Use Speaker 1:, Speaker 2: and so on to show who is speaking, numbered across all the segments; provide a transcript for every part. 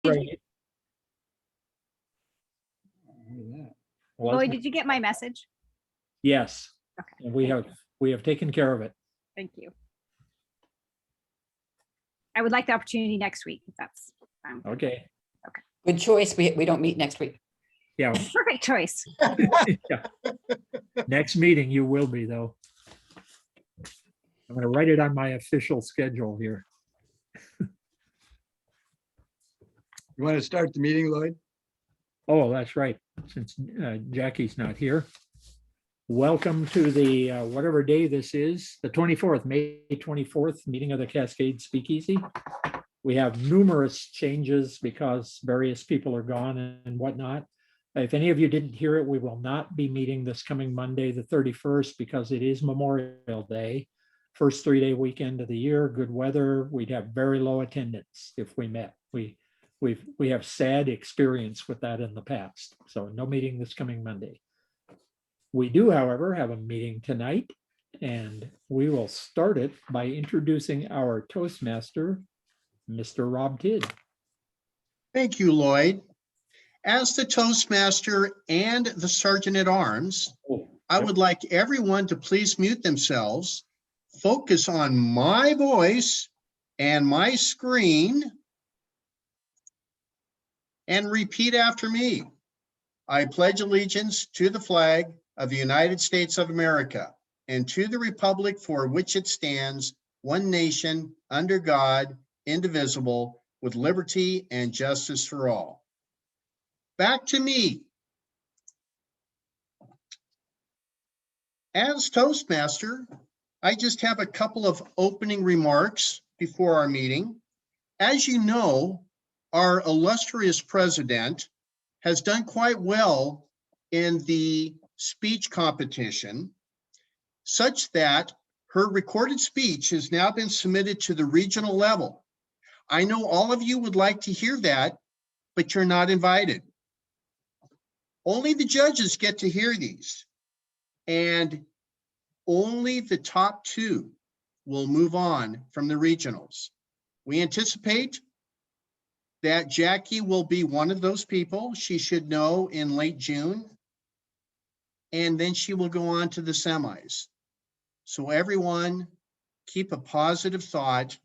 Speaker 1: Right.
Speaker 2: Lloyd, did you get my message?
Speaker 1: Yes,
Speaker 2: Okay.
Speaker 1: and
Speaker 2: thank you.
Speaker 1: we have taken care of it.
Speaker 2: Thank you. I would like the opportunity next week, if that's
Speaker 1: Okay,
Speaker 3: Good choice. We don't meet next week.
Speaker 1: yeah.
Speaker 2: perfect choice.
Speaker 1: Yeah. Next meeting you will be though. I'm gonna write it on my official schedule here.
Speaker 4: You want to start the meeting, Lloyd?
Speaker 1: Oh, that's right, since Jackie's not here. Welcome to the, whatever day this is, the 24th, May 24th, meeting of the Cascade Speakeasy. We have numerous changes because various people are gone and whatnot. If any of you didn't hear it, we will not be meeting this coming Monday, the 31st, because it is Memorial Day. First 3-day weekend of the year, good weather. We'd have very low attendance if we met. We have sad experience with that in the past. So no meeting this coming Monday. We do, however, have a meeting tonight, and we will start it by introducing our Toastmaster, Mr. Rob Tidd.
Speaker 5: Thank you, Lloyd. As the Toastmaster and the Sergeant at Arms, I would like everyone to please mute themselves, focus on my voice and my screen, and repeat after me. I pledge allegiance to the flag of the United States of America and to the republic for which it stands, one nation, under God, indivisible, with liberty and justice for all. Back to me. As Toastmaster, I just have a couple of opening remarks before our meeting. As you know, our illustrious president has done quite well in the speech competition, such that her recorded speech has now been submitted to the regional level. I know all of you would like to hear that, but you're not invited. Only the judges get to hear these, and only the top 2 will move on from the regionals. We anticipate that Jackie will be one of those people. She should know in late June, and then she will go on to the semis. So everyone keep a positive thought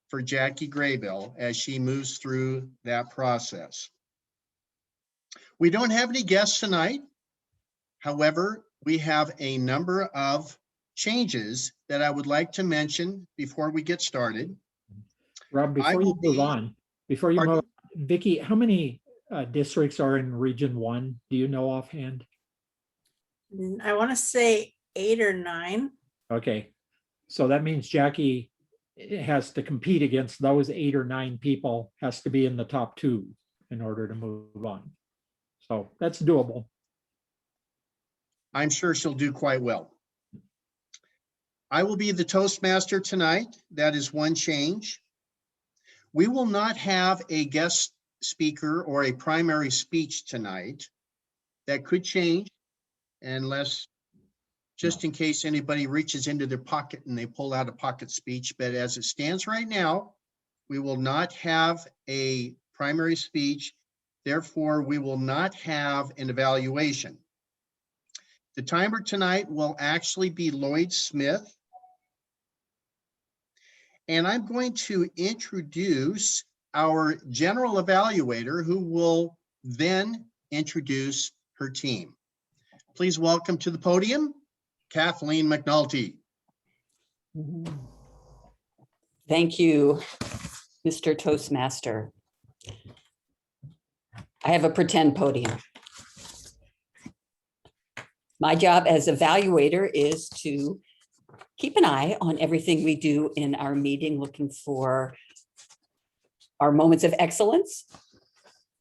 Speaker 5: for Jackie Graybill as she moves through that process. We don't have any guests tonight. However, we have a number of changes that I would like to mention before we get started.
Speaker 1: Rob, before you move on, Vicki, how many districts are in Region 1? Do you know offhand?
Speaker 6: I want to say 8 or 9.
Speaker 1: Okay, so that means Jackie has to compete against those 8 or 9 people, has to be in the top 2 in order to move on. So that's doable.
Speaker 5: I'm sure she'll do quite well. I will be the Toastmaster tonight. That is one change. We will not have a guest speaker or a primary speech tonight. That could change unless, just in case anybody reaches into their pocket and they pull out a pocket speech. But as it stands right now, we will not have a primary speech. Therefore, we will not have an evaluation. The timer tonight will actually be Lloyd Smith. And I'm going to introduce our general evaluator, who will then introduce her team. Please welcome to the podium, Kathleen McNulty.
Speaker 3: Thank you, Mr. Toastmaster. I have a pretend podium. My job as evaluator is to keep an eye on everything we do in our meeting, looking for our moments of excellence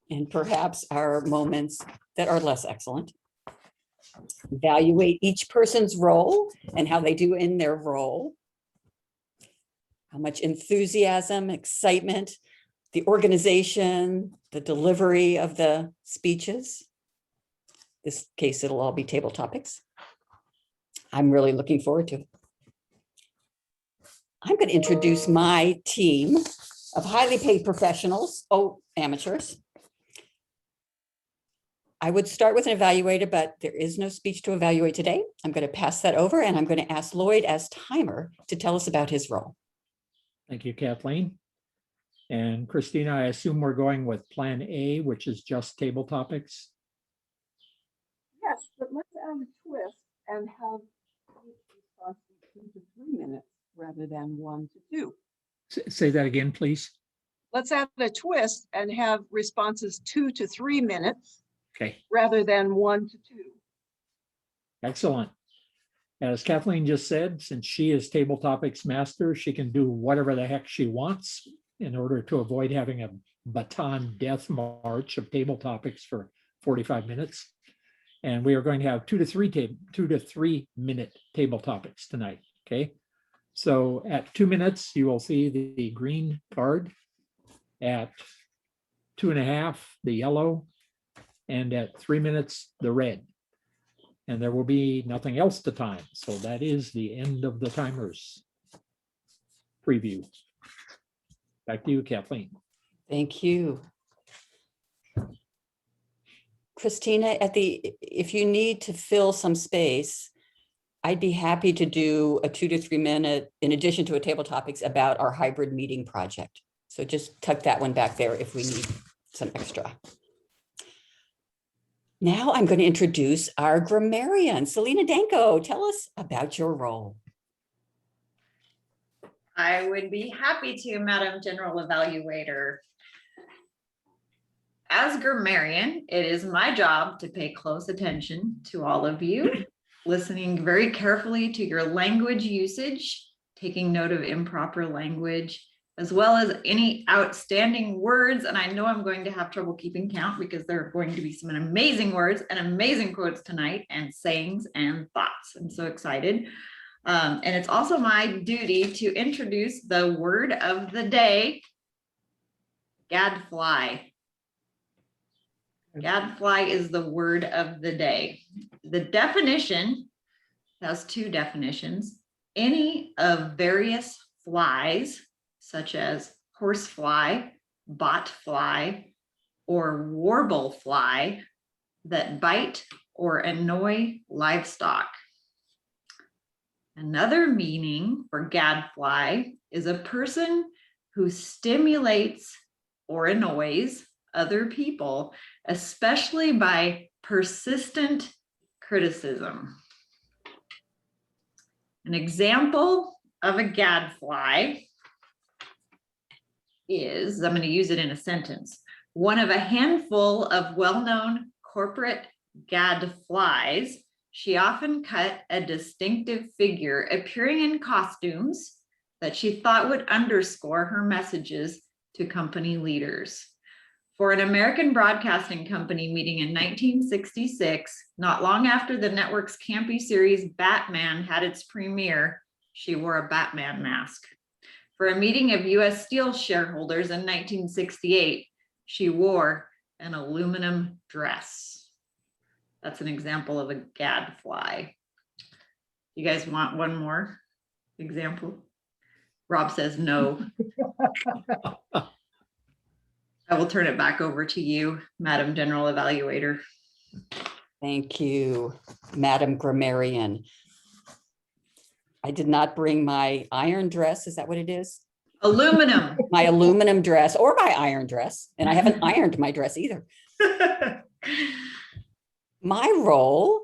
Speaker 3: and perhaps our moments that are less excellent. Evaluate each person's role and how they do in their role. How much enthusiasm, excitement, the organization, the delivery of the speeches. This case, it'll all be table topics. I'm really looking forward to it. I'm going to introduce my team of highly paid professionals, amateurs. I would start with an evaluator, but there is no speech to evaluate today. I'm going to pass that over and I'm going to ask Lloyd as timer to tell us about his role.
Speaker 1: Thank you, Kathleen. And Christina, I assume we're going with Plan A, which is just table topics.
Speaker 7: Yes, but let's add a twist and have each response be 2 to 3 minutes rather than 1 to 2.
Speaker 1: Say that again, please.
Speaker 7: Let's add a twist and have responses 2 to 3 minutes
Speaker 1: Okay,
Speaker 7: rather than 1 to 2.
Speaker 1: excellent. As Kathleen just said, since she is table topics master, she can do whatever the heck she wants in order to avoid having a baton death march of table topics for 45 minutes. And we are going to have 2 to 3 minute table topics tonight. Okay. So at 2 minutes, you will see the green card. At 2.5, the yellow, and at 3 minutes, the red. And there will be nothing else to time. So that is the end of the timers preview. Back to you, Kathleen.
Speaker 3: Thank you. Christina, if you need to fill some space, I'd be happy to do a 2 to 3 minute, in addition to a table topics, about our hybrid meeting project. So just tuck that one back there if we need some extra. Now I'm going to introduce our grammarian, Selena Danko. Tell us about your role.
Speaker 8: I would be happy to, Madam General Evaluator. As grammarian, it is my job to pay close attention to all of you, listening very carefully to your language usage, taking note of improper language, as well as any outstanding words. And I know I'm going to have trouble keeping count because there are going to be some amazing words and amazing quotes tonight and sayings and thoughts. I'm so excited. And it's also my duty to introduce the word of the day, gadfly. Gadfly is the word of the day. The definition has 2 definitions. Any of various flies, such as horsefly, botfly, or warble fly that bite or annoy livestock. Another meaning for gadfly is a person who stimulates or annoys other people, especially by persistent criticism. An example of a gadfly is, I'm going to use it in a sentence, one of a handful of well-known corporate gadflies. She often cut a distinctive figure, appearing in costumes that she thought would underscore her messages to company leaders. For an American broadcasting company meeting in 1966, not long after the network's campy series Batman had its premiere, she wore a Batman mask. For a meeting of US Steel shareholders in 1968, she wore an aluminum dress. That's an example of a gadfly. You guys want one more example? Rob says no. I will turn it back over to you, Madam General Evaluator.
Speaker 3: Thank you, Madam Grammarian. I did not bring my iron dress. Is that what it is?
Speaker 8: Aluminum.
Speaker 3: My aluminum dress or my iron dress. And I haven't ironed my dress either. My role,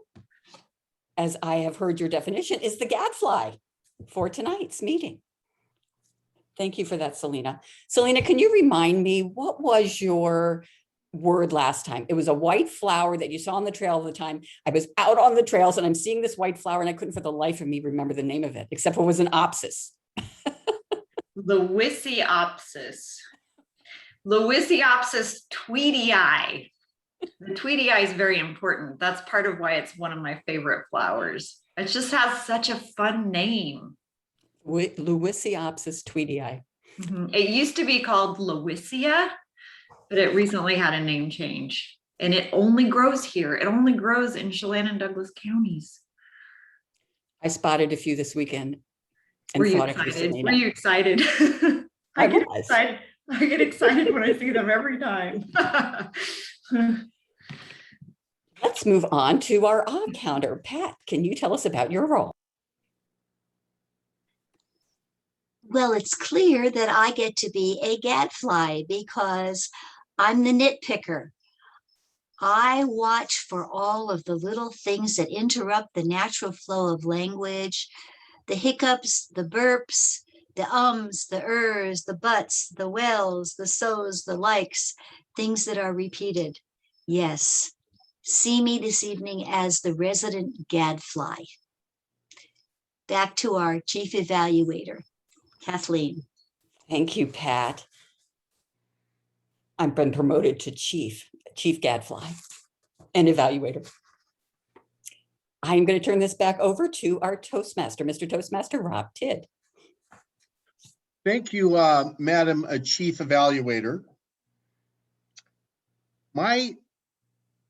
Speaker 3: as I have heard your definition, is the gadfly for tonight's meeting. Thank you for that, Selena. Selena, can you remind me, what was your word last time? It was a white flower that you saw on the trail all the time. I was out on the trails and I'm seeing this white flower and I couldn't for the life of me remember the name of it, except for it was an opsis.
Speaker 8: The Wissyopsis. Wissyopsis tweedii. The tweedii is very important. That's part of why it's one of my favorite flowers. It just has such a fun name.
Speaker 3: Wissyopsis tweedii.
Speaker 8: It used to be called Lowissia, but it recently had a name change. And it only grows here. It only grows in Chelan and Douglas counties.
Speaker 3: I spotted a few this weekend. And
Speaker 8: Were you
Speaker 3: thought of you,
Speaker 8: excited?
Speaker 3: Selena.
Speaker 8: Were you excited?
Speaker 3: I
Speaker 8: get
Speaker 3: was.
Speaker 8: excited. I get excited when I see them every time.
Speaker 3: Let's move on to our odd counter. Pat, can you tell us about your role?
Speaker 9: Well, it's clear that I get to be a gadfly because I'm the nitpicker. I watch for all of the little things that interrupt the natural flow of language, the hiccups, the burps, the ums, the ers, the buts, the wells, the so's, the likes, things that are repeated. Yes, see me this evening as the resident gadfly. Back to our chief evaluator, Kathleen.
Speaker 3: Thank you, Pat. I've been promoted to chief gadfly and evaluator. I'm going to turn this back over to our Toastmaster, Mr. Toastmaster Rob Tidd.
Speaker 5: Thank you, Madam Chief Evaluator. My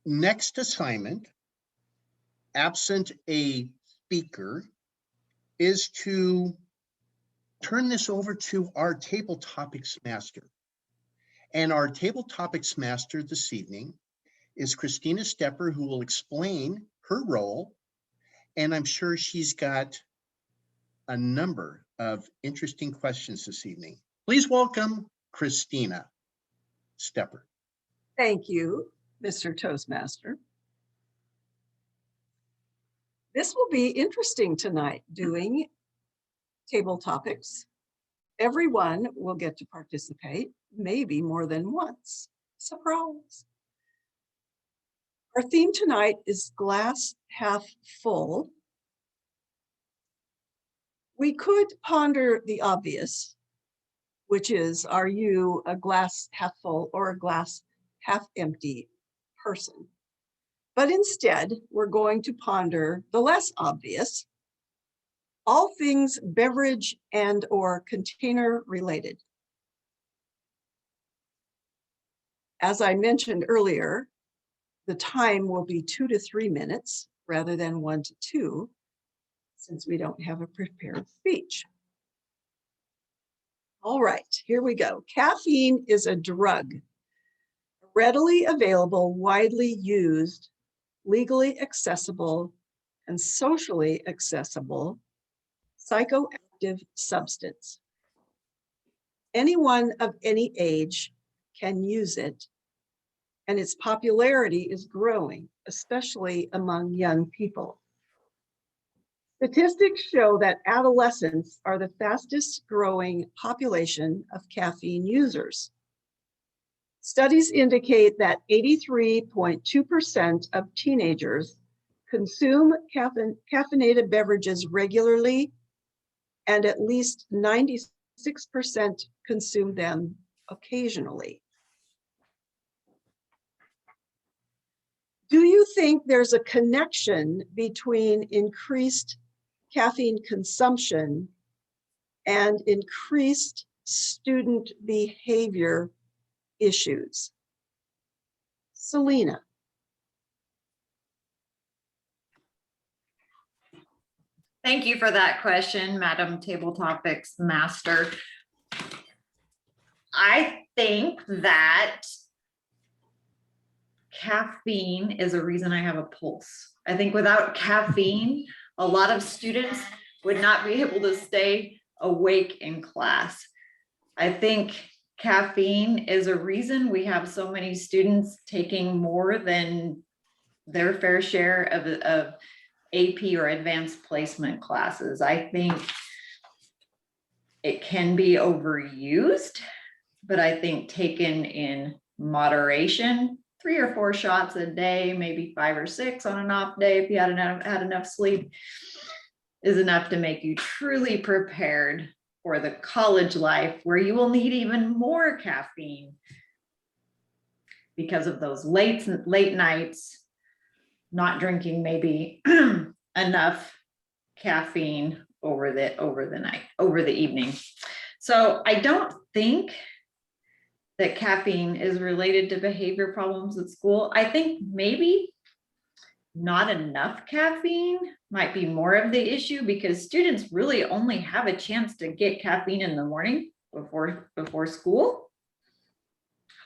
Speaker 5: next assignment, absent a speaker, is to turn this over to our table topics master. And our table topics master this evening is Christina Stepper, who will explain her role. And I'm sure she's got a number of interesting questions this evening. Please welcome Christina Stepper.
Speaker 7: Thank you, Mr. Toastmaster. This will be interesting tonight, doing table topics. Everyone will get to participate, maybe more than once. Surprise. Our theme tonight is glass half full. We could ponder the obvious, which is, are you a glass half full or a glass half empty person? But instead, we're going to ponder the less obvious, all things beverage and or container related. As I mentioned earlier, the time will be 2 to 3 minutes rather than 1 to 2, since we don't have a prepared speech. All right, here we go. Caffeine is a drug, readily available, widely used, legally accessible, and socially accessible psychoactive substance. Anyone of any age can use it, and its popularity is growing, especially among young people. Statistics show that adolescents are the fastest growing population of caffeine users. Studies indicate that 83.2% of teenagers consume caffeinated beverages regularly, and at least 96% consume them occasionally. Do you think there's a connection between increased caffeine consumption and increased student behavior issues? Selena.
Speaker 8: Thank you for that question, Madam Table Topics Master. I think that caffeine is a reason I have a pulse. I think without caffeine, a lot of students would not be able to stay awake in class. I think caffeine is a reason we have so many students taking more than their fair share of AP or advanced placement classes. I think it can be overused, but I think taken in moderation, 3 or 4 shots a day, maybe 5 or 6 on an off day, if you had enough sleep, is enough to make you truly prepared for the college life, where you will need even more caffeine because of those late nights, not drinking maybe enough caffeine over the evening. So I don't think that caffeine is related to behavior problems at school. I think maybe not enough caffeine might be more of the issue, because students really only have a chance to get caffeine in the morning before school.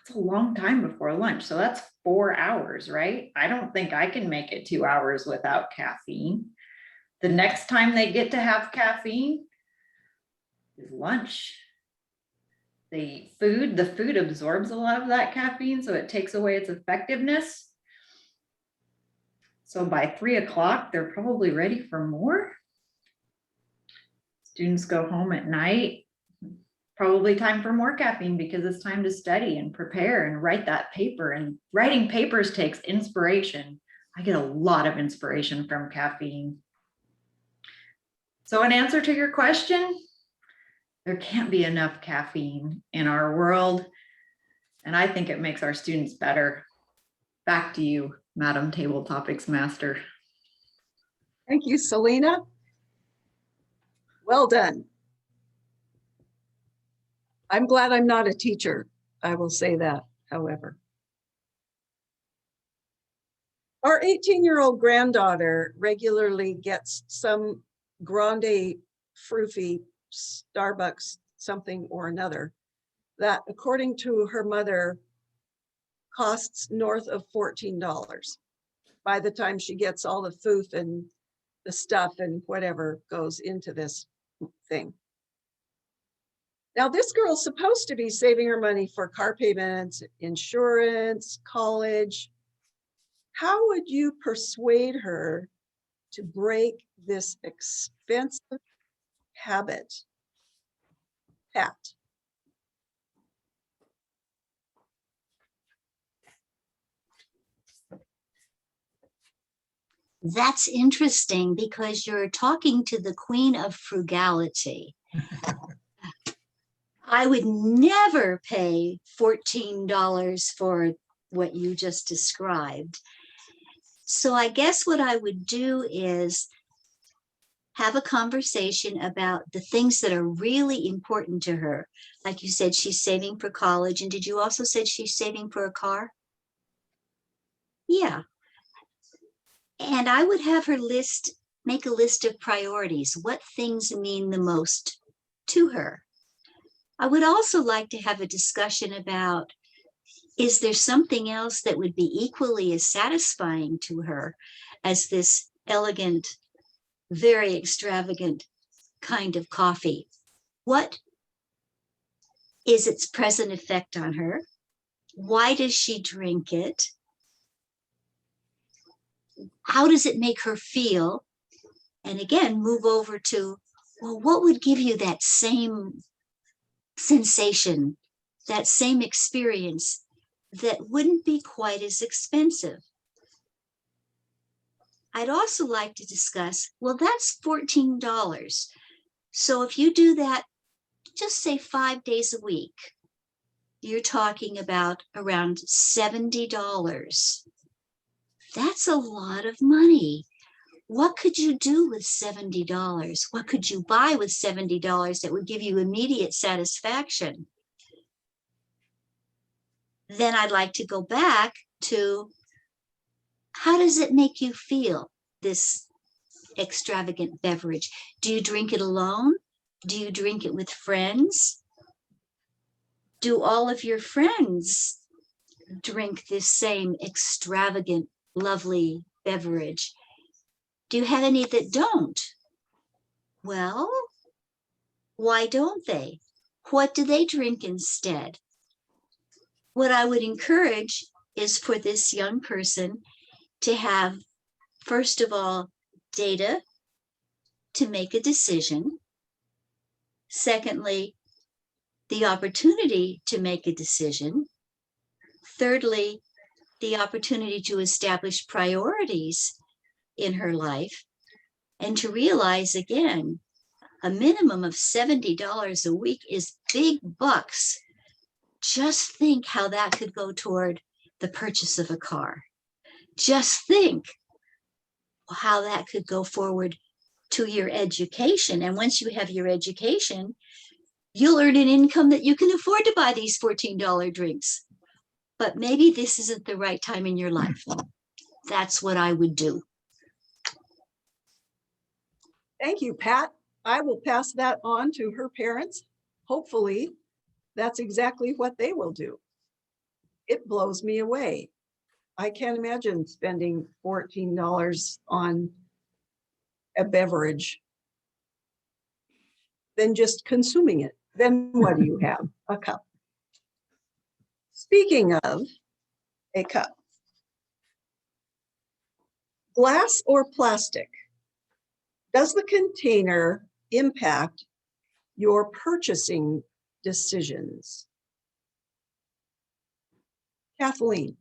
Speaker 8: It's a long time before lunch. So that's 4 hours, right? I don't think I can make it 2 hours without caffeine. The next time they get to have caffeine is lunch. The food absorbs a lot of that caffeine, so it takes away its effectiveness. So by 3 o'clock, they're probably ready for more. Students go home at night, probably time for more caffeine because it's time to study and prepare and write that paper. And writing papers takes inspiration. I get a lot of inspiration from caffeine. So in answer to your question, there can't be enough caffeine in our world. And I think it makes our students better. Back to you, Madam Table Topics Master.
Speaker 7: Thank you, Selena. Well done. I'm glad I'm not a teacher. I will say that, however. Our 18-year-old granddaughter regularly gets some grande froofy Starbucks something or another that, according to her mother, costs north of $14 by the time she gets all the foof and the stuff and whatever goes into this thing. Now, this girl's supposed to be saving her money for car payments, insurance, college. How would you persuade her to break this expensive habit? Pat?
Speaker 9: That's interesting because you're talking to the queen of frugality. I would never pay $14 for what you just described. So I guess what I would do is have a conversation about the things that are really important to her. Like you said, she's saving for college. And did you also say she's saving for a car? Yeah. And I would have her make a list of priorities. What things mean the most to her? I would also like to have a discussion about, is there something else that would be equally as satisfying to her as this elegant, very extravagant kind of coffee? What is its present effect on her? Why does she drink it? How does it make her feel? And again, move over to, well, what would give you that same sensation, that same experience that wouldn't be quite as expensive? I'd also like to discuss, well, that's $14. So if you do that, just say 5 days a week, you're talking about around $70. That's a lot of money. What could you do with $70? What could you buy with $70 that would give you immediate satisfaction? Then I'd like to go back to, how does it make you feel, this extravagant beverage? Do you drink it alone? Do you drink it with friends? Do all of your friends drink this same extravagant, lovely beverage? Do you have any that don't? Well, why don't they? What do they drink instead? What I would encourage is for this young person to have, first of all, data to make a decision. Secondly, the opportunity to make a decision. Thirdly, the opportunity to establish priorities in her life, and to realize, again, a minimum of $70 a week is big bucks. Just think how that could go toward the purchase of a car. Just think how that could go forward to your education. And once you have your education, you'll earn an income that you can afford to buy these $14 drinks. But maybe this isn't the right time in your life. That's what I would do.
Speaker 7: Thank you, Pat. I will pass that on to her parents. Hopefully, that's exactly what they will do. it blows me away. I can't imagine spending $14 on a beverage than just consuming it. Then what do you have? A cup. Speaking of a cup, glass or plastic? Does the container impact your purchasing decisions? Kathleen.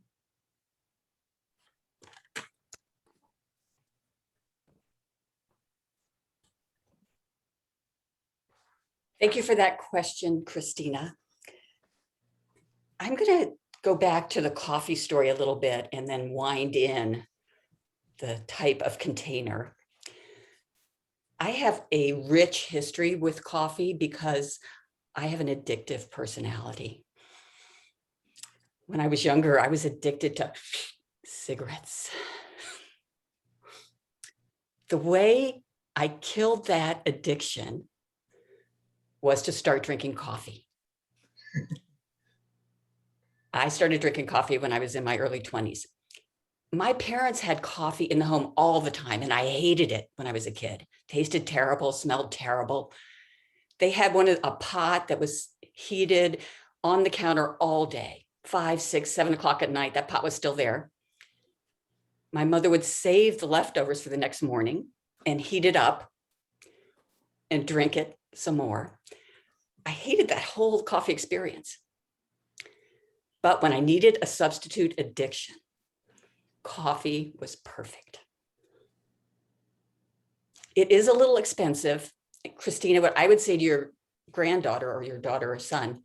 Speaker 3: Thank you for that question, Christina. I'm going to go back to the coffee story a little bit and then wind in the type of container. I have a rich history with coffee because I have an addictive personality. When I was younger, I was addicted to cigarettes. The way I killed that addiction was to start drinking coffee. I started drinking coffee when I was in my early 20s. My parents had coffee in the home all the time, and I hated it when I was a kid. Tasted terrible, smelled terrible. They had a pot that was heated on the counter all day, 5, 6, 7 o'clock at night. That pot was still there. My mother would save the leftovers for the next morning and heat it up and drink it some more. I hated that whole coffee experience. But when I needed a substitute addiction, coffee was perfect. It is a little expensive. Christina, what I would say to your granddaughter or your daughter or son,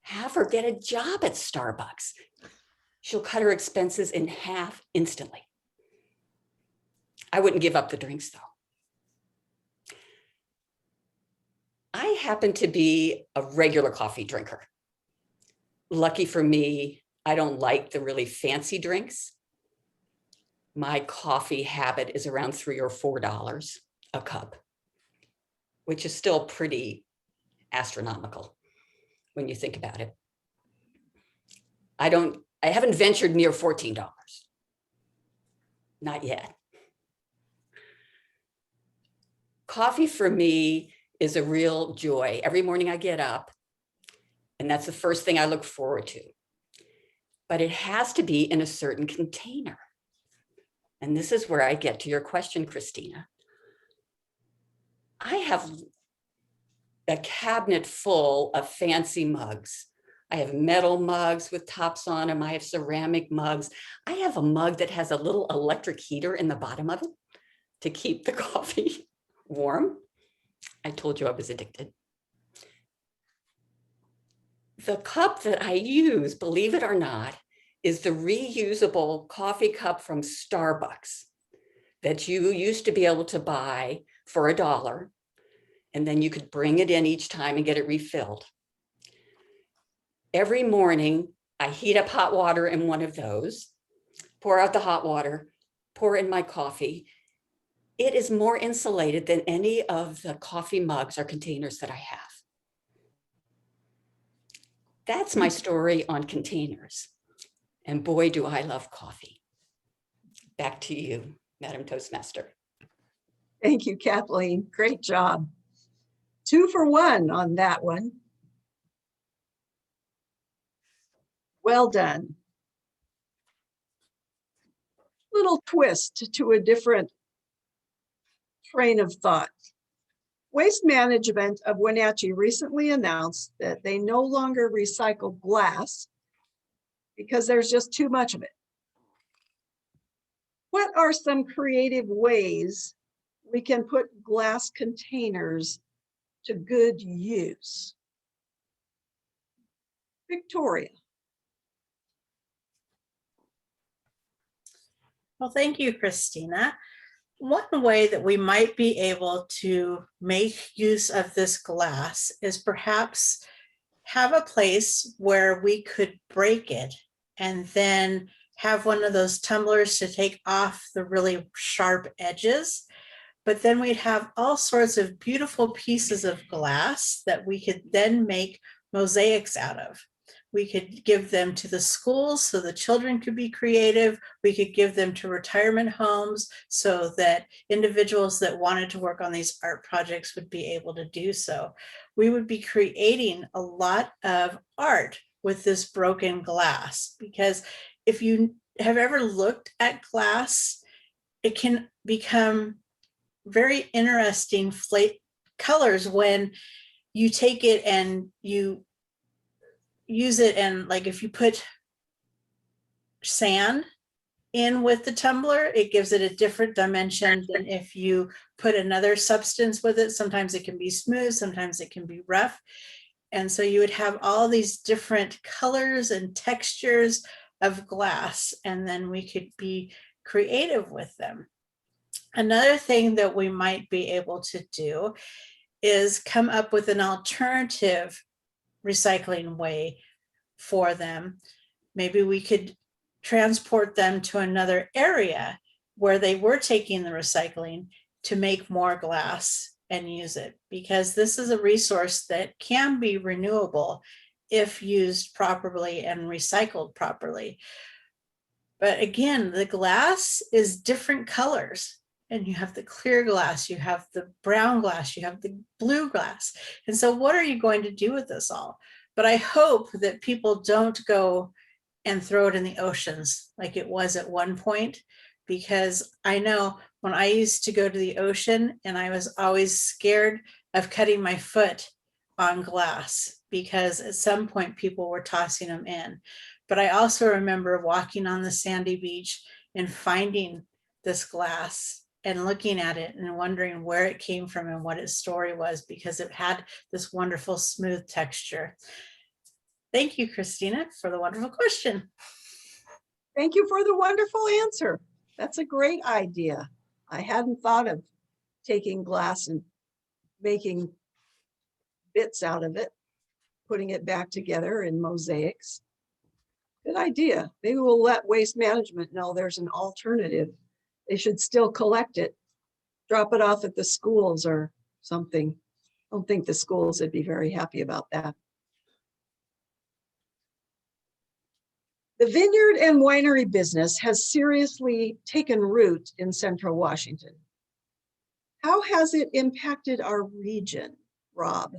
Speaker 3: have her get a job at Starbucks. She'll cut her expenses in half instantly. I wouldn't give up the drinks though. I happen to be a regular coffee drinker. Lucky for me, I don't like the really fancy drinks. My coffee habit is around $3 or $4 a cup, which is still pretty astronomical when you think about it. I haven't ventured near $14. Not yet. Coffee for me is a real joy. Every morning I get up, and that's the first thing I look forward to. But it has to be in a certain container. And this is where I get to your question, Christina. I have a cabinet full of fancy mugs. I have metal mugs with tops on them. I have ceramic mugs. I have a mug that has a little electric heater in the bottom of it to keep the coffee warm. I told you I was addicted. The cup that I use, believe it or not, is the reusable coffee cup from Starbucks that you used to be able to buy for $1. And then you could bring it in each time and get it refilled. Every morning, I heat up hot water in one of those, pour out the hot water, pour in my coffee. It is more insulated than any of the coffee mugs or containers that I have. That's my story on containers. And boy, do I love coffee. Back to you, Madam Toastmaster.
Speaker 7: Thank you, Kathleen. Great job. 2 for 1 on that one. Well done. Little twist to a different train of thought. Waste Management of Wenatchee recently announced that they no longer recycle glass because there's just too much of it. What are some creative ways we can put glass containers to good use? Victoria.
Speaker 6: Well, thank you, Christina. One way that we might be able to make use of this glass is perhaps have a place where we could break it and then have one of those tumblers to take off the really sharp edges. But then we'd have all sorts of beautiful pieces of glass that we could then make mosaics out of. We could give them to the schools so the children could be creative. We could give them to retirement homes so that individuals that wanted to work on these art projects would be able to do so. We would be creating a lot of art with this broken glass, because if you have ever looked at glass, it can become very interesting colors when you take it and you use it, and like if you put sand in with the tumbler, it gives it a different dimension than if you put another substance with it. Sometimes it can be smooth, sometimes it can be rough. And so you would have all these different colors and textures of glass, and then we could be creative with them. Another thing that we might be able to do is come up with an alternative recycling way for them. Maybe we could transport them to another area where they were taking the recycling to make more glass and use it, because this is a resource that can be renewable if used properly and recycled properly. But again, the glass is different colors. And you have the clear glass, you have the brown glass, you have the blue glass. And so what are you going to do with this all? But I hope that people don't go and throw it in the oceans like it was at one point, because I know when I used to go to the ocean, and I was always scared of cutting my foot on glass, because at some point people were tossing them in. But I also remember walking on the sandy beach and finding this glass and looking at it and wondering where it came from and what its story was, because it had this wonderful smooth texture. Thank you, Christina, for the wonderful question.
Speaker 7: Thank you for the wonderful answer. That's a great idea. I hadn't thought of taking glass and making bits out of it, putting it back together in mosaics. Good idea. Maybe we'll let Waste Management know there's an alternative. They should still collect it, drop it off at the schools or something. I don't think the schools would be very happy about that. The vineyard and winery business has seriously taken root in Central Washington. How has it impacted our region, Rob?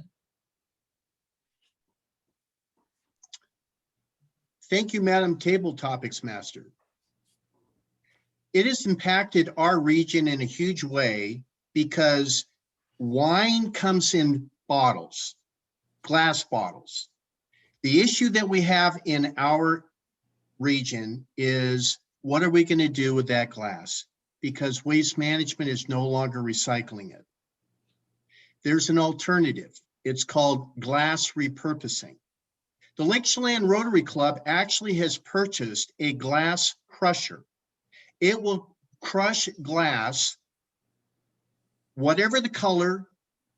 Speaker 5: Thank you, Madam Table Topics Master. It has impacted our region in a huge way because wine comes in bottles, glass bottles. The issue that we have in our region is, what are we going to do with that glass? Because Waste Management is no longer recycling it. There's an alternative. It's called glass repurposing. The Lake Chelan Rotary Club actually has purchased a glass crusher. It will crush glass, whatever the color,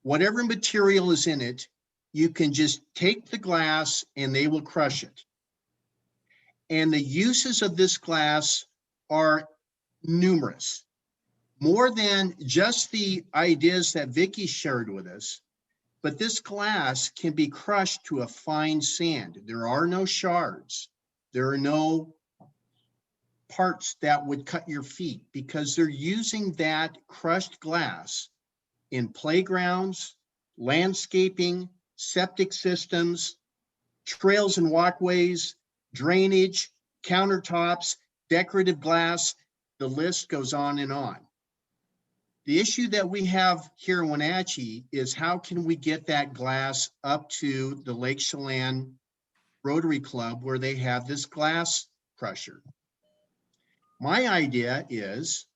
Speaker 5: whatever material is in it, you can just take the glass and they will crush it. And the uses of this glass are numerous, more than just the ideas that Vicki shared with us. But this glass can be crushed to a fine sand. There are no shards. There are no parts that would cut your feet, because they're using that crushed glass in playgrounds, landscaping, septic systems, trails and walkways, drainage, countertops, decorative glass. The list goes on and on. The issue that we have here in Wenatchee is, how can we get that glass up to the Lake Chelan Rotary Club where they have this glass crusher? My idea is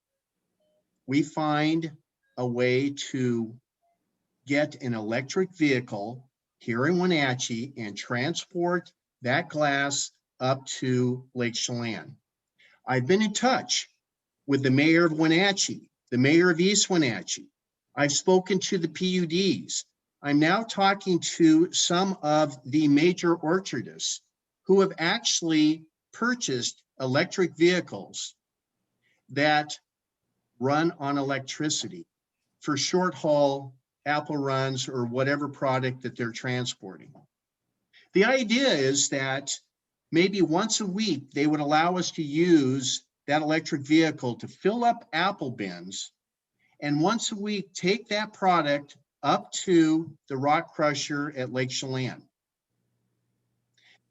Speaker 5: we find a way to get an electric vehicle here in Wenatchee and transport that glass up to Lake Chelan. I've been in touch with the mayor of Wenatchee, the mayor of East Wenatchee. I've spoken to the PUDs. I'm now talking to some of the major orchardists who have actually purchased electric vehicles that run on electricity for short haul apple runs or whatever product that they're transporting. The idea is that maybe once a week, they would allow us to use that electric vehicle to fill up apple bins. And once a week, take that product up to the rock crusher at Lake Chelan.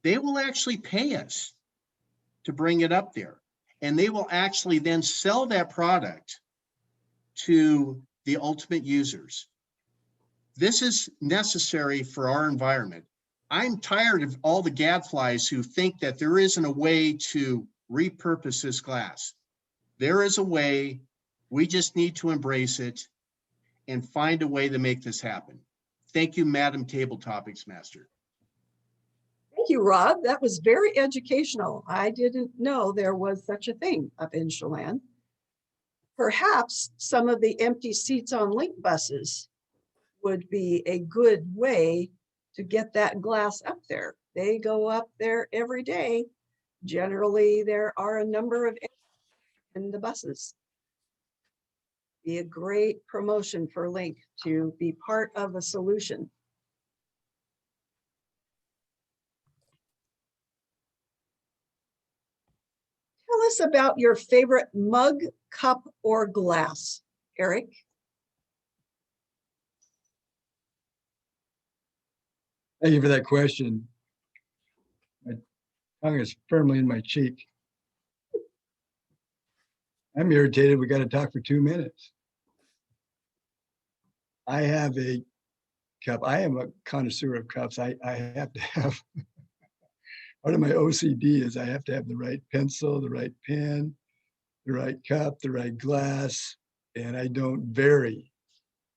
Speaker 5: They will actually pay us to bring it up there. And they will actually then sell that product to the ultimate users. This is necessary for our environment. I'm tired of all the gadflies who think that there isn't a way to repurpose this glass. There is a way. We just need to embrace it and find a way to make this happen. Thank you, Madam Table Topics Master.
Speaker 7: Thank you, Rob. That was very educational. I didn't know there was such a thing up in Chelan. Perhaps some of the empty seats on link buses would be a good way to get that glass up there. They go up there every day. Generally, there are a number of in the buses. Be a great promotion for Link to be part of a solution. Tell us about your favorite mug, cup, or glass, Eric.
Speaker 4: Thank you for that question. My tongue is firmly in my cheek. I'm irritated. We got to talk for 2 minutes. I have a cup. I am a connoisseur of cups. I have to have, part of my OCD is I have to have the right pencil, the right pen, the right cup, the right glass, and I don't vary.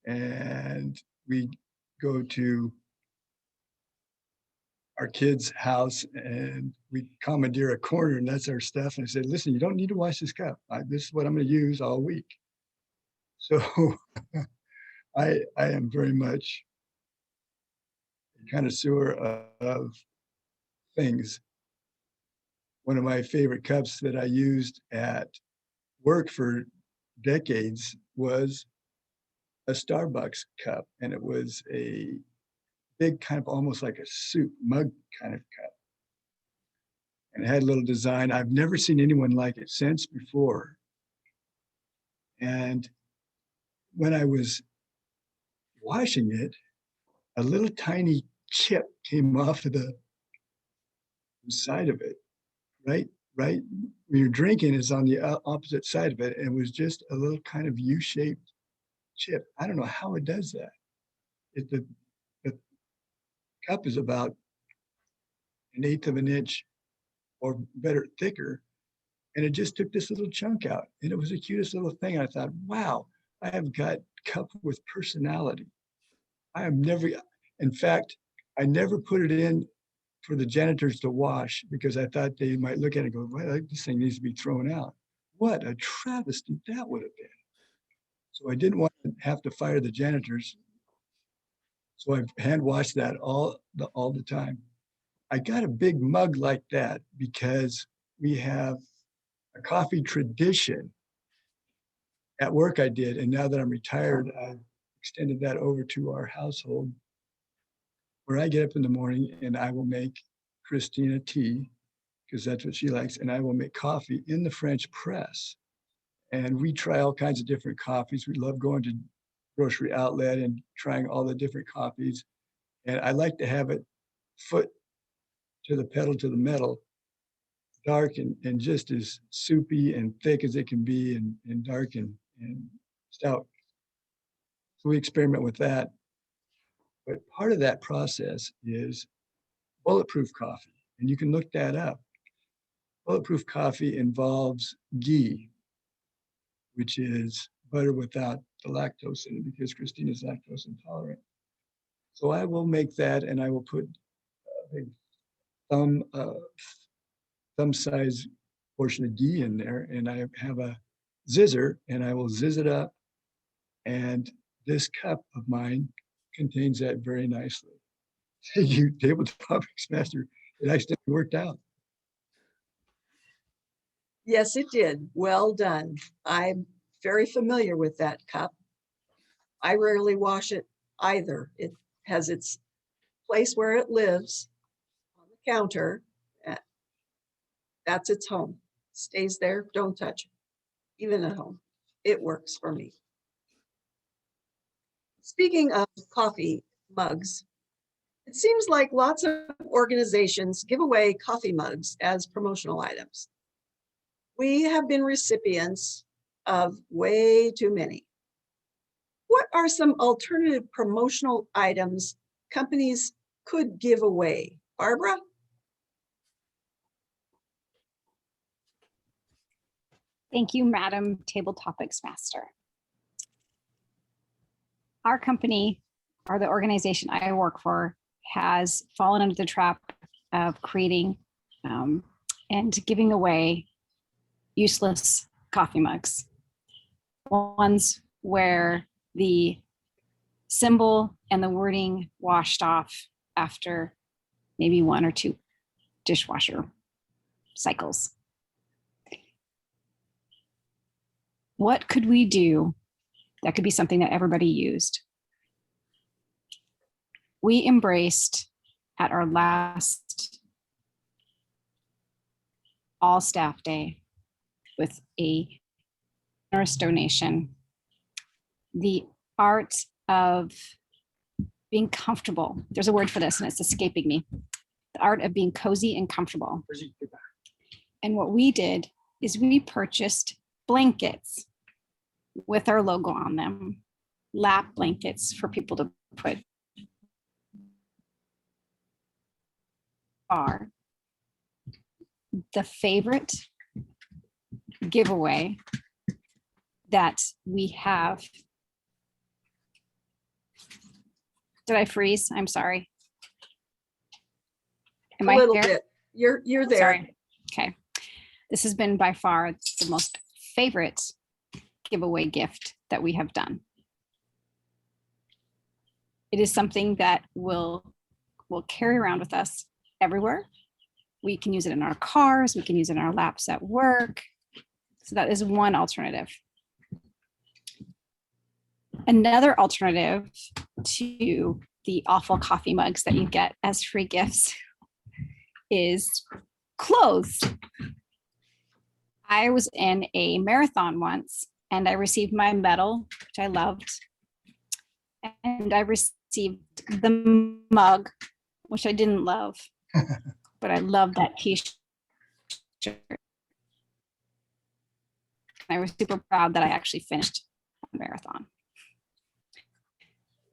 Speaker 4: And we go to our kid's house and we commandeer a corner and that's our stuff. And I said, listen, you don't need to wash this cup. This is what I'm going to use all week. So I am very much a connoisseur of things. One of my favorite cups that I used at work for decades was a Starbucks cup. And it was a big kind of almost like a soup mug kind of cup. And it had a little design. I've never seen anyone like it since before. And when I was washing it, a little tiny chip came off of the side of it, right? When you're drinking, it's on the opposite side of it. And it was just a little kind of U-shaped chip. I don't know how it does that. The cup is about 1/8 of an inch or better, thicker. And it just took this little chunk out. And it was the cutest little thing. I thought, wow, I have got cup with personality. I have never, in fact, I never put it in for the janitors to wash because I thought they might look at it and go, well, this thing needs to be thrown out. What a travesty that would have been. So I didn't want to have to fire the janitors. So I've hand washed that all the time. I got a big mug like that because we have a coffee tradition at work I did. And now that I'm retired, I've extended that over to our household where I get up in the morning and I will make Christina tea because that's what she likes. And I will make coffee in the French press. And we try all kinds of different coffees. We love going to grocery outlet and trying all the different coffees. And I like to have it foot to the pedal to the metal, dark and just as soupy and thick as it can be and dark and stout. So we experiment with that. But part of that process is bulletproof coffee. And you can look that up. Bulletproof coffee involves ghee, which is butter without the lactose in it because Christina's lactose intolerant. So I will make that and I will put a thumb size portion of ghee in there and I have a zizzer and I will zizz it up. And this cup of mine contains that very nicely. Thank you, Table Topics Master. It actually worked out.
Speaker 7: Yes, it did. Well done. I'm very familiar with that cup. I rarely wash it either. It has its place where it lives. counter. uh, That's its home. Stays there, don't touch it, even at home. It works for me. Speaking of coffee mugs, it seems like lots of organizations give away coffee mugs as promotional items. We have been recipients of way too many. What are some alternative promotional items companies could give away? Barbara?
Speaker 2: Thank you, Madam Table Topics Master. Our company, or the organization I work for, has fallen under the trap of creating and giving away useless coffee mugs. Ones where the symbol and the wording washed off after maybe 1 or 2 dishwasher cycles. What could we do that could be something that everybody used? We embraced at our last all staff day with a generous donation, the art of being comfortable. There's a word for this and it's escaping me. The art of being cozy and comfortable. And what we did is we purchased blankets with our logo on them, lap blankets for people to put are the favorite giveaway that we have. Did I freeze? I'm sorry. Am
Speaker 7: A
Speaker 2: I
Speaker 7: little
Speaker 2: there?
Speaker 7: bit. You're there.
Speaker 2: Sorry. Okay. This has been by far the most favorite giveaway gift that we have done. It is something that we'll carry around with us everywhere. We can use it in our cars. We can use it in our laps at work. So that is one alternative. Another alternative to the awful coffee mugs that you get as free gifts is clothes. I was in a marathon once and I received my medal, which I loved. And I received the mug, which I didn't love, but I loved that t-shirt. I was super proud that I actually finished the marathon.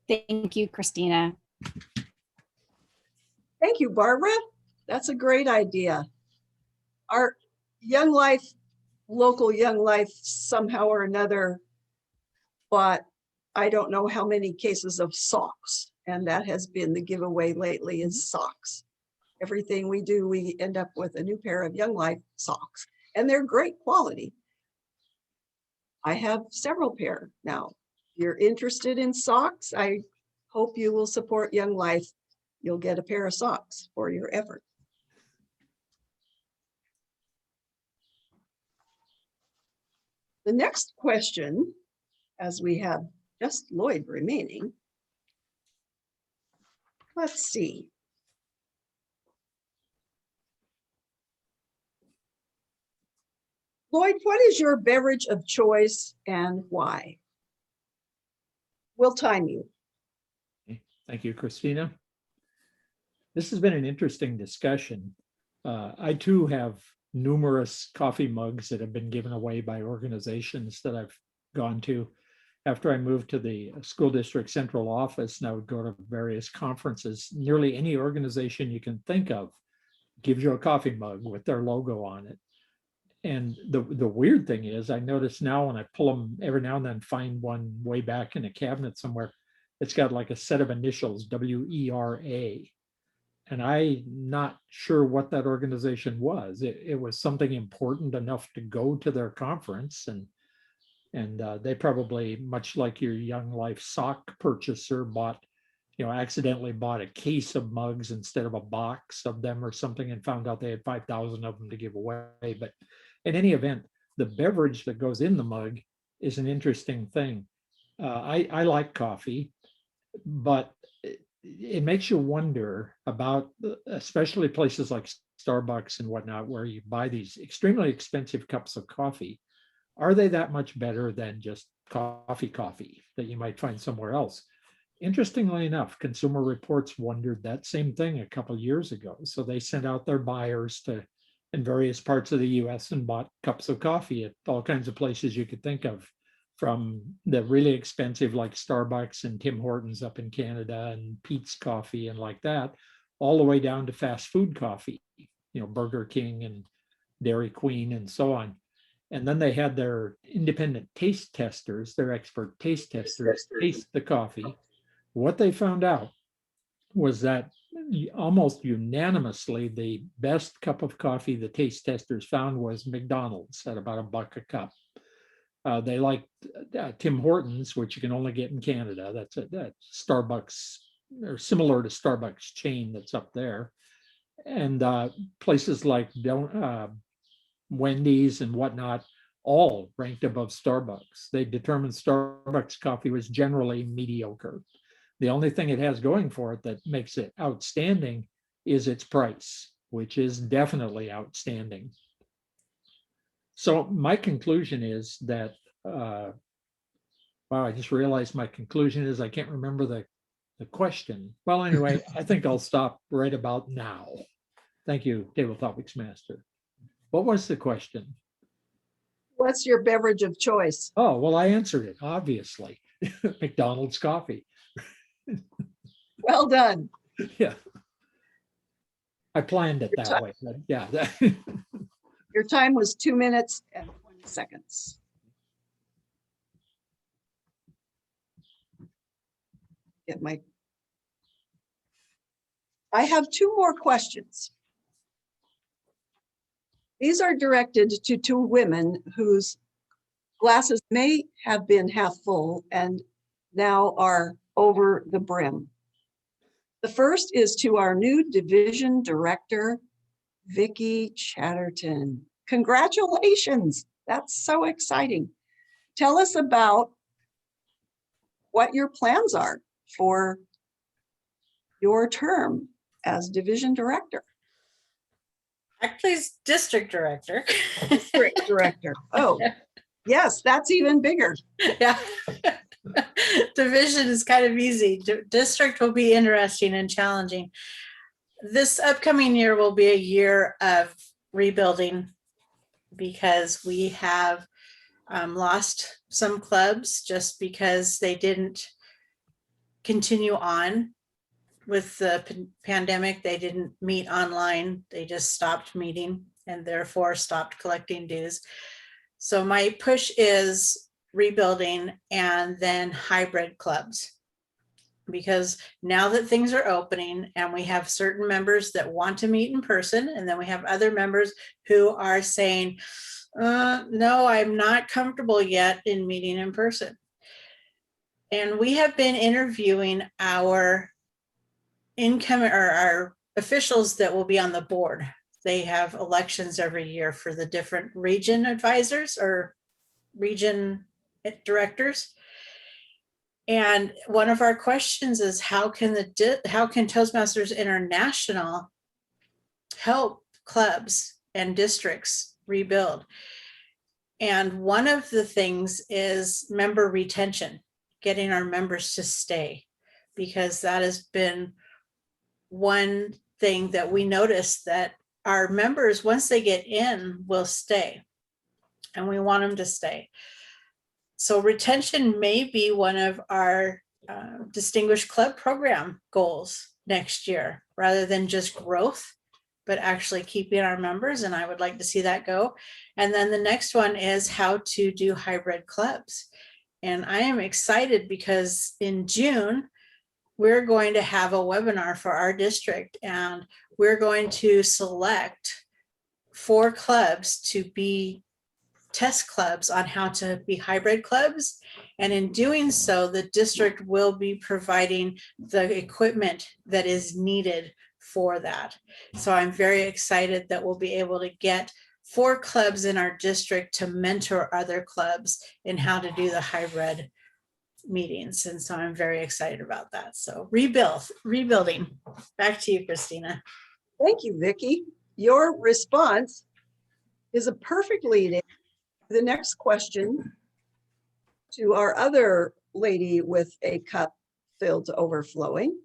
Speaker 2: Thank you, Christina.
Speaker 7: Thank you, Barbara. That's a great idea. Our Young Life, local Young Life somehow or another bought, I don't know how many cases of socks. And that has been the giveaway lately is socks. Everything we do, we end up with a new pair of Young Life socks and they're great quality. I have several pair now. If you're interested in socks, I hope you will support Young Life. You'll get a pair of socks for your effort. The next question, as we have just Lloyd remaining. Let's see. Lloyd, what is your beverage of choice and why? We'll time you.
Speaker 1: Thank you, Christina. This has been an interesting discussion. I too have numerous coffee mugs that have been given away by organizations that I've gone to. After I moved to the school district central office, and I would go to various conferences, nearly any organization you can think of gives you a coffee mug with their logo on it. And the weird thing is, I notice now when I pull them every now and then, find one way back in a cabinet somewhere, it's got like a set of initials, WERA. And I'm not sure what that organization was. It was something important enough to go to their conference, and they probably, much like your Young Life sock purchaser, accidentally bought a case of mugs instead of a box of them or something, and found out they had 5,000 of them to give away. But in any event, the beverage that goes in the mug is an interesting thing. I like coffee, but it makes you wonder about, especially places like Starbucks and whatnot, where you buy these extremely expensive cups of coffee. Are they that much better than just coffee that you might find somewhere else? Interestingly enough, Consumer Reports wondered that same thing a couple of years ago. So they sent out their buyers to in various parts of the US and bought cups of coffee at all kinds of places you could think of, from the really expensive like Starbucks and Tim Hortons up in Canada and Pete's Coffee and like that, all the way down to fast food coffee, Burger King and Dairy Queen and so on. And then they had their independent taste testers, their expert taste testers, taste the coffee. What they found out was that almost unanimously, the best cup of coffee the taste testers found was McDonald's at about $1 a cup. They liked Tim Hortons, which you can only get in Canada. That's Starbucks, or similar to Starbucks chain that's up there. And places like Wendy's and whatnot, all ranked above Starbucks. They determined Starbucks coffee was generally mediocre. The only thing it has going for it that makes it outstanding is its price, which is definitely outstanding. So my conclusion is that, wow, I just realized my conclusion is I can't remember the question. Well, anyway, I think I'll stop right about now. Thank you, Table Topics Master. What was the question?
Speaker 7: What's your beverage of choice?
Speaker 1: Oh, well, I answered it, obviously. McDonald's coffee.
Speaker 7: Well done.
Speaker 1: Yeah. I planned it that way. But yeah.
Speaker 7: Your time was 2 minutes and 20 seconds. I have 2 more questions. These are directed to 2 women whose glasses may have been half full and now are over the brim. The first is to our new division director, Vicki Chatterton. Congratulations. That's so exciting. Tell us about what your plans are for your term as division director.
Speaker 6: Actually, it's district director.
Speaker 7: District director. Oh, yes, that's even bigger.
Speaker 6: Yeah. Division is kind of easy. District will be interesting and challenging. This upcoming year will be a year of rebuilding because we have lost some clubs just because they didn't continue on with the pandemic. They didn't meet online. They just stopped meeting and therefore stopped collecting dues. So my push is rebuilding and then hybrid clubs, because now that things are opening and we have certain members that want to meet in person, and then we have other members who are saying, no, I'm not comfortable yet in meeting in person. And we have been interviewing our incoming or our officials that will be on the board. They have elections every year for the different region advisors or region directors. And one of our questions is how can Toastmasters International help clubs and districts rebuild? And one of the things is member retention, getting our members to stay, because that has been one thing that we noticed, that our members, once they get in, will stay, and we want them to stay. So retention may be one of our distinguished club program goals next year, rather than just growth, but actually keeping our members. And I would like to see that go. And then the next one is how to do hybrid clubs. And I am excited because in June, we're going to have a webinar for our district, and we're going to select 4 clubs to be test clubs on how to be hybrid clubs. And in doing so, the district will be providing the equipment that is needed for that. So I'm very excited that we'll be able to get 4 clubs in our district to mentor other clubs in how to do the hybrid meetings. And so I'm very excited about that. So rebuilding. Back to you, Christina.
Speaker 7: Thank you, Vicki. Your response is a perfect lead in to the next question to our other lady with a cup filled to overflowing.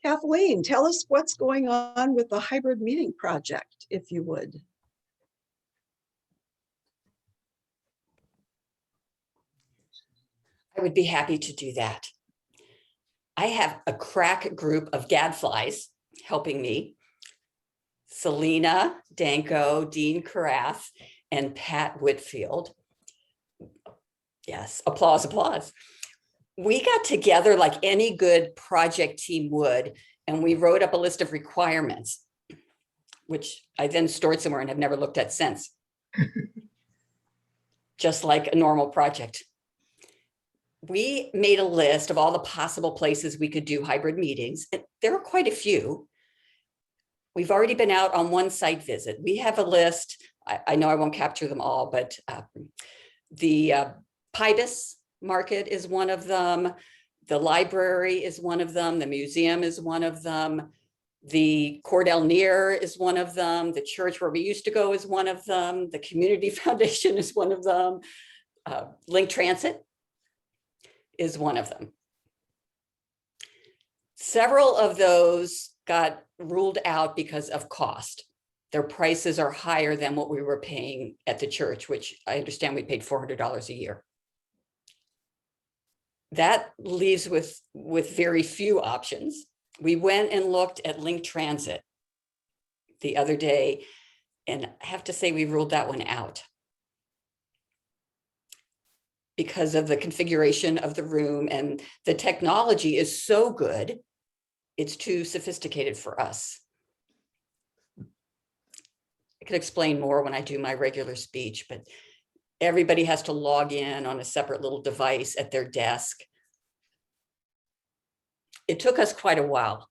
Speaker 7: Kathleen, tell us what's going on with the hybrid meeting project, if you would.
Speaker 3: I would be happy to do that. I have a crack group of gadflies helping me. Selena Danko, Dean Carath, and Pat Whitfield. Yes, applause, applause. We got together like any good project team would, and we wrote up a list of requirements, which I then stored somewhere and have never looked at since. Just like a normal project. We made a list of all the possible places we could do hybrid meetings, and there are quite a few. We've already been out on one site visit. We have a list. I know I won't capture them all, but the Pybus Market is one of them. The library is one of them. The museum is one of them. The Cordell Near is one of them. The church where we used to go is one of them. The Community Foundation is one of them. Link Transit is one of them. Several of those got ruled out because of cost. Their prices are higher than what we were paying at the church, which I understand we paid $400 a year. That leaves with very few options. We went and looked at Link Transit the other day, and I have to say we ruled that one out because of the configuration of the room, and the technology is so good, it's too sophisticated for us. I could explain more when I do my regular speech, but everybody has to log in on a separate little device at their desk. It took us quite a while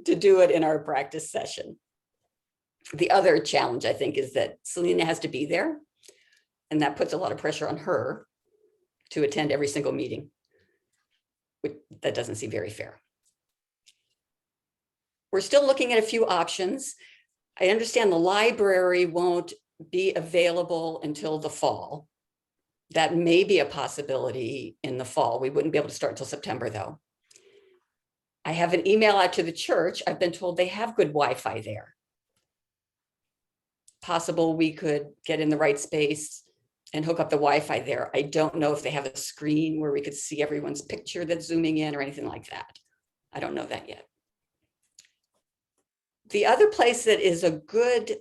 Speaker 3: to do it in our practice session. The other challenge, I think, is that Selena has to be there, and that puts a lot of pressure on her to attend every single meeting. That doesn't seem very fair. We're still looking at a few options. I understand the library won't be available until the fall. That may be a possibility in the fall. We wouldn't be able to start until September, though. I have an email out to the church. I've been told they have good Wi-Fi there. Possible we could get in the right space and hook up the Wi-Fi there. I don't know if they have a screen where we could see everyone's picture that's zooming in or anything like that. I don't know that yet. The other place that is a good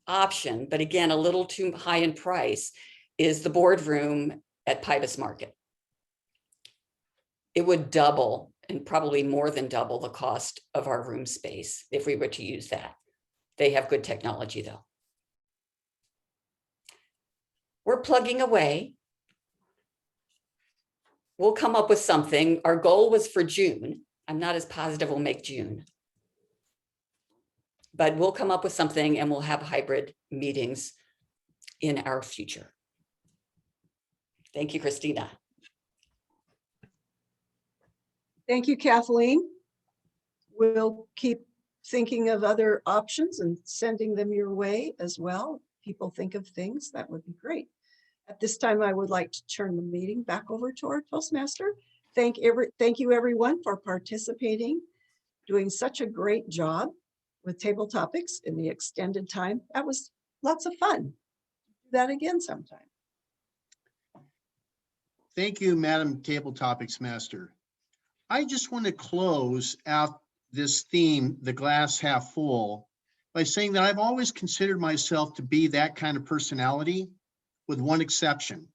Speaker 3: option, but again, a little too high in price, is the boardroom at Pybus Market. It would double, and probably more than double, the cost of our room space if we were to use that. They have good technology, though. We're plugging away. We'll come up with something. Our goal was for June. I'm not as positive we'll make June. But we'll come up with something, and we'll have hybrid meetings in our future. Thank you, Christina.
Speaker 7: Thank you, Kathleen. We'll keep thinking of other options and sending them your way as well. People think of things, that would be great. At this time, I would like to turn the meeting back over to our Toastmaster. Thank you everyone for participating, doing such a great job with table topics in the extended time. That was lots of fun. Do that again sometime.
Speaker 5: Thank you, Madam Table Topics Master. I just want to close out this theme, the glass half full, by saying that I've always considered myself to be that kind of personality, with one exception.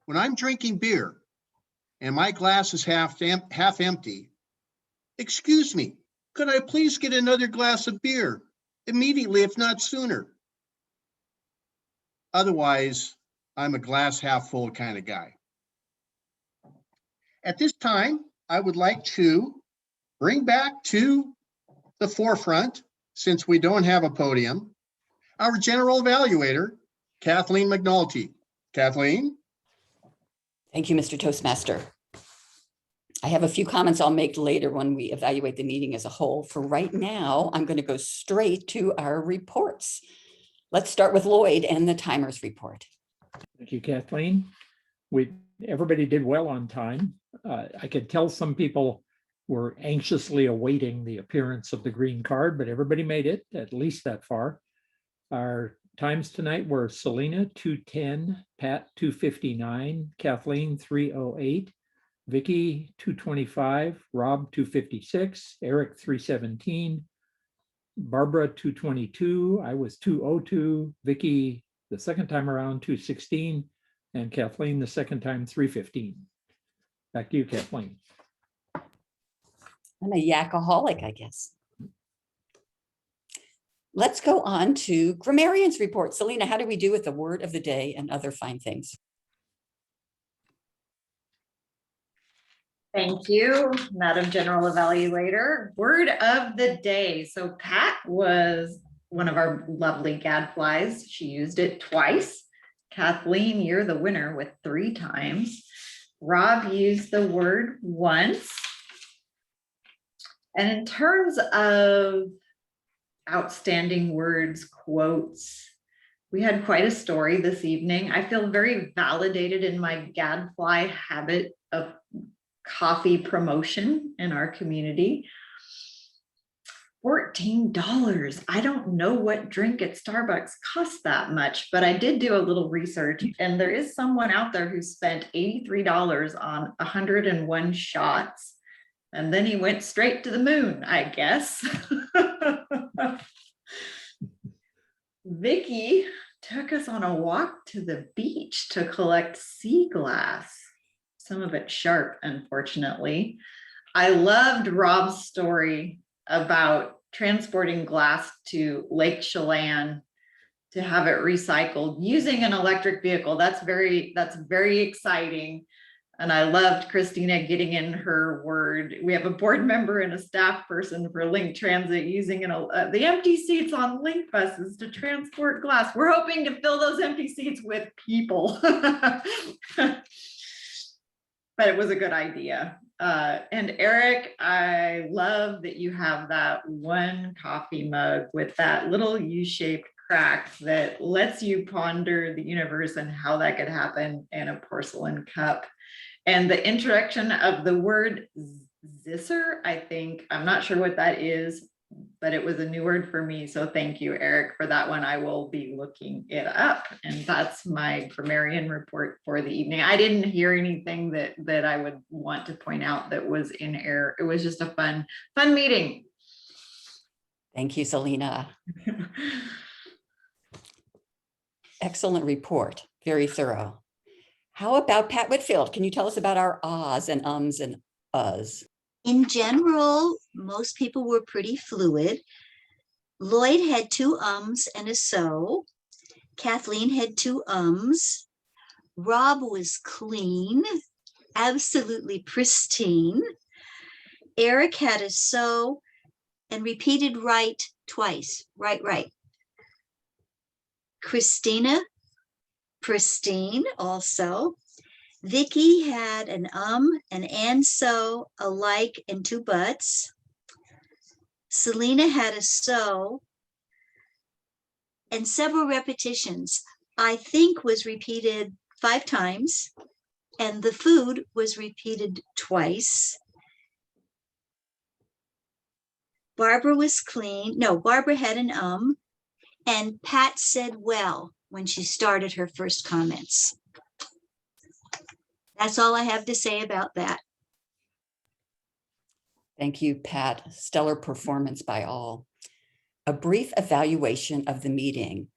Speaker 5: When I'm drinking beer and my glass is half empty, excuse me, could I please get another glass of beer immediately, if not sooner? Otherwise, I'm a glass half full kind of guy. At this time, I would like to bring back to the forefront, since we don't have a podium, our general evaluator, Kathleen McNulty. Kathleen?
Speaker 3: Thank you, Mr. Toastmaster. I have a few comments I'll make later when we evaluate the meeting as a whole. For right now, I'm going to go straight to our reports. Let's start with Lloyd and the timers report.
Speaker 1: Thank you, Kathleen. Everybody did well on time. I could tell some people were anxiously awaiting the appearance of the green card, but everybody made it, at least that far. Our times tonight were Selena 2:10, Pat 2:59, Kathleen 3:08, Vicky 2:25, Rob 2:56, Eric 3:17, Barbara 2:22, I was 2:02, Vicky the second time around 2:16, and Kathleen the second time 3:15. Back to you, Kathleen.
Speaker 3: I'm a yakaholic, I guess. Let's go on to grammarian's report. Selena, how do we do with the word of the day and other fine things?
Speaker 8: Thank you, Madam General Evaluator. Word of the day. So Pat was one of our lovely gadflies. She used it twice. Kathleen, you're the winner with 3 times. Rob used the word once. And in terms of outstanding words, quotes, we had quite a story this evening. I feel very validated in my gadfly habit of coffee promotion in our community. $14. I don't know what drink at Starbucks costs that much, but I did do a little research, and there is someone out there who spent $83 on 101 shots, and then he went straight to the moon, I guess. Vicky took us on a walk to the beach to collect sea glass. Some of it sharp, unfortunately. I loved Rob's story about transporting glass to Lake Chelan to have it recycled using an electric vehicle. That's very exciting. And I loved Christina getting in her word. We have a board member and a staff person for Link Transit using the empty seats on Link buses to transport glass. We're hoping to fill those empty seats with people. But it was a good idea. And Eric, I love that you have that one coffee mug with that little U-shaped crack that lets you ponder the universe and how that could happen in a porcelain cup. And the introduction of the word zisser, I think, I'm not sure what that is, but it was a new word for me. So thank you, Eric, for that one. I will be looking it up. And that's my grammarian report for the evening. I didn't hear anything that I would want to point out that was in error. It was just a fun meeting.
Speaker 3: Thank you, Selena. Excellent report. Very thorough. How about Pat Whitfield? Can you tell us about our ahs and ums and uhs?
Speaker 9: In general, most people were pretty fluid. Lloyd had 2 ums and a so. Kathleen had 2 ums. Rob was clean, absolutely pristine. Eric had a so and repeated right twice. Right. Christina, pristine also. Vicky had an and so, a like, and 2 buts. Selena had a so and several repetitions. I think was repeated 5 times, and the food was repeated twice. Barbara was clean. No, Barbara had an and Pat said well when she started her first comments. That's all I have to say about that.
Speaker 3: Thank you, Pat. Stellar performance by all. A brief evaluation of the meeting.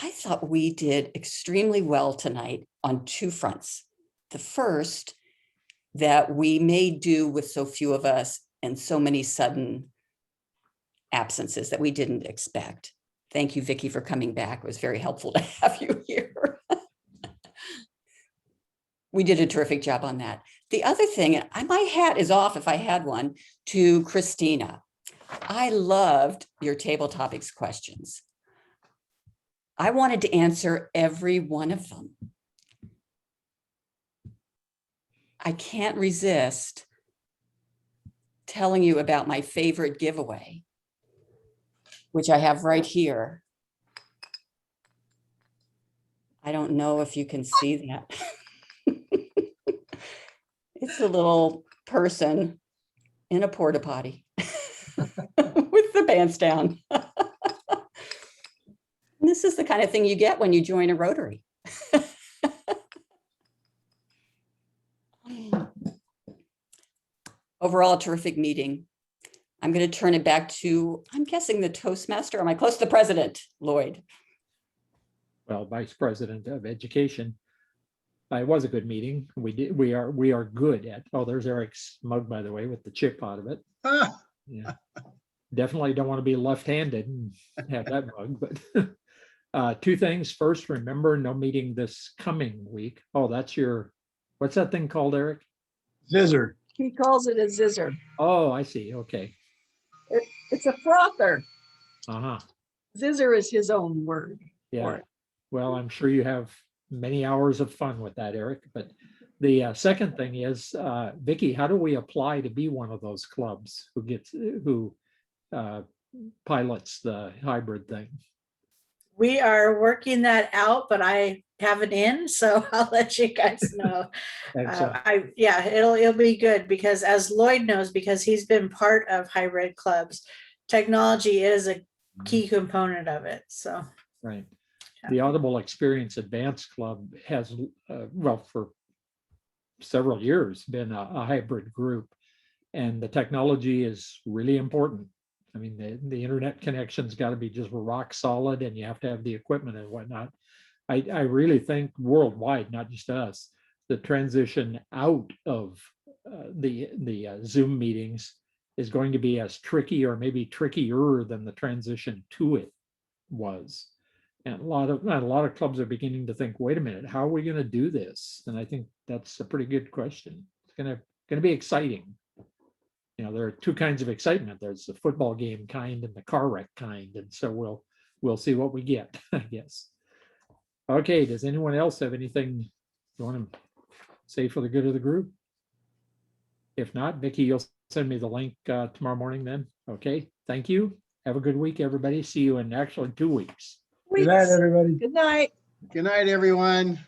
Speaker 3: I thought we did extremely well tonight on 2 fronts. The first, that we made do with so few of us and so many sudden absences that we didn't expect. Thank you, Vicky, for coming back. It was very helpful to have you here. We did a terrific job on that. The other thing, my hat is off if I had one, to Christina. I loved your table topics questions. I wanted to answer every one of them. I can't resist telling you about my favorite giveaway, which I have right here. I don't know if you can see that. It's a little person in a porta potty with the pants down. This is the kind of thing you get when you join a Rotary. Overall, a terrific meeting. I'm going to turn it back to, I'm guessing, the Toastmaster. Am I close to the president, Lloyd?
Speaker 1: Well, Vice President of Education. It was a good meeting. We are good at, oh, there's Eric's mug, by the way, with the chip out of it.
Speaker 5: Ah,
Speaker 1: Yeah. Definitely don't want to be left-handed and have that mug, but two things. First, remember, no meeting this coming week. Oh, that's your, what's that thing called, Eric?
Speaker 4: Zizzer.
Speaker 7: He calls it a zizzer.
Speaker 1: Oh, I see. Okay.
Speaker 7: It's a frother.
Speaker 1: Uh-huh.
Speaker 7: Zizzer is his own word.
Speaker 1: Yeah. Well, I'm sure you have many hours of fun with that, Eric. But the second thing is, Vicki, how do we apply to be one of those clubs who pilots the hybrid thing?
Speaker 6: We are working that out, but I have an in, so I'll let you guys know.
Speaker 1: Excellent.
Speaker 6: Yeah, it'll be good because, as Lloyd knows, because he's been part of hybrid clubs, technology is a key component of it. So,
Speaker 1: Right. The Audible Experience Advanced Club has, well, for several years been a hybrid group, and the technology is really important. I mean, the internet connection's got to be just rock solid, and you have to have the equipment and whatnot. I really think worldwide, not just us, the transition out of the Zoom meetings is going to be as tricky, or maybe trickier than the transition to it was. And a lot of clubs are beginning to think, wait a minute, how are we going to do this? And I think that's a pretty good question. It's going to be exciting. You know, there are two kinds of excitement. There's the football game kind and the car wreck kind. And so we'll see what we get, I guess. Okay, does anyone else have anything you want to say for the good of the group? If not, Vicki, you'll send me the link tomorrow morning then. Okay, thank you. Have a good week, everybody. See you in actually 2 weeks.
Speaker 4: Good night, everybody.
Speaker 7: Good night.
Speaker 5: good night, everyone.